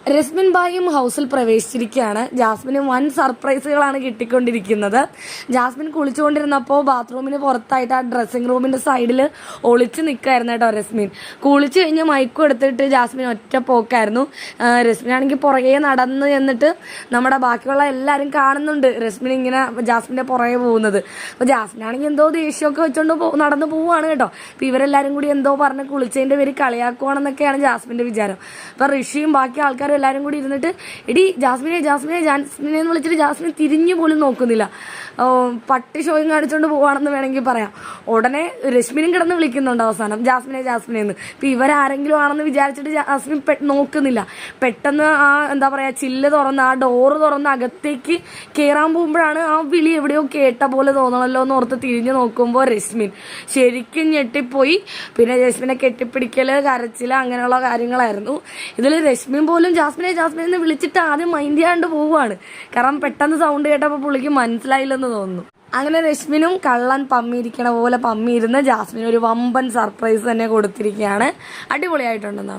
രസ്മിൻ ബായും ഹൗസിൽ പ്രവേശിച്ചിരിക്കുകയാണ്. ജാസ്മിന് വൻ സർപ്രൈസുകളാണ് കിട്ടിക്കൊണ്ടിരിക്കുന്നത്. ജാസ്മിൻ കുളിച്ചുകൊണ്ടിരുന്നപ്പോൾ ബാത്റൂമിന് പുറത്തായിട്ട് ആ ഡ്രസ്സിംഗ് റൂമിന്റെ സൈഡിൽ ഒളിച്ച് നിൽക്കായിരുന്നു കേട്ടോ രസ്മിൻ. കുളിച്ച് കഴിഞ്ഞ് മൈക്കും എടുത്തിട്ട് ജാസ്മിൻ ഒറ്റ പോക്കായിരുന്നു. രസ്മിൻ ആണെങ്കിൽ പുറകെ നടന്ന് എന്നിട്ട് നമ്മുടെ ബാക്കിയുള്ള എല്ലാവരും കാണുന്നുണ്ട് രസ്മിൻ ഇങ്ങനെ ജാസ്മിന്റെ പുറകെ പോകുന്നത്. അപ്പോൾ ജാസ്മിൻ ആണെങ്കിൽ എന്തോ ദേഷ്യമൊക്കെ വെച്ചോണ്ട് നടന്നു പോവുകയാണ് കേട്ടോ. അപ്പോൾ ഇവരെല്ലാവരും കൂടി എന്തോ പറഞ്ഞ് കുളിച്ചതിന്റെ പേര് കളിയാക്കുവാണെന്നൊക്കെയാണ് ജാസ്മിന്റെ വിചാരം. അപ്പോൾ ഋഷിയും ബാക്കി ആൾക്കാരും എല്ലാവരും കൂടി ഇരുന്നിട്ട് എടി ജാസ്മിനെ ജാസ്മിനെ ജാസ്മിനെ എന്ന് വിളിച്ചിട്ട് ജാസ്മിൻ തിരിഞ്ഞു പോലും നോക്കുന്നില്ല. പട്ടി ഷോയും കാണിച്ചുകൊണ്ട് പോവാണെന്ന് വേണമെങ്കിൽ പറയാം. ഉടനെ രശ്മിനും കിടന്ന് വിളിക്കുന്നുണ്ട് അവസാനം ജാസ്മിനെ ജാസ്മിനെ എന്ന്. ഇപ്പം ഇവരാരെങ്കിലും ആണെന്ന് വിചാരിച്ചിട്ട് ജാസ്മിൻ നോക്കുന്നില്ല. പെട്ടെന്ന് ആ എന്താ പറയുക ചില്ല് തുറന്ന് ആ ഡോറ് തുറന്ന് അകത്തേക്ക് കയറാൻ പോകുമ്പോഴാണ് ആ വിളി എവിടെയോ കേട്ട പോലെ തോന്നണമല്ലോ എന്ന് ഓർത്ത് തിരിഞ്ഞു നോക്കുമ്പോൾ രശ്മിൻ ശരിക്കും ഞെട്ടിപ്പോയി. പിന്നെ രശ്മിനെ കെട്ടിപ്പിടിക്കൽ കരച്ചിൽ അങ്ങനെയുള്ള കാര്യങ്ങളായിരുന്നു. ഇതിൽ രശ്മിൻ പോലും ജാസ്മിനെ ജാസ്മിനെ എന്ന് വിളിച്ചിട്ട് ആദ്യം മൈൻഡ് ചെയ്യാണ്ട് പോവുകയാണ്. കാരണം പെട്ടെന്ന് സൗണ്ട് കേട്ടപ്പോൾ പുള്ളിക്ക് മനസ്സിലായില്ലെന്ന് തോന്നുന്നു. അങ്ങനെ രശ്മിനും കള്ളൻ പമ്മിയിരിക്കണ പോലെ പമ്മിയിരുന്ന് ജാസ്മിന് ഒരു വമ്പൻ സർപ്രൈസ് തന്നെ കൊടുത്തിരിക്കുകയാണ്. അടിപൊളിയായിട്ടുണ്ടെന്നാണ്.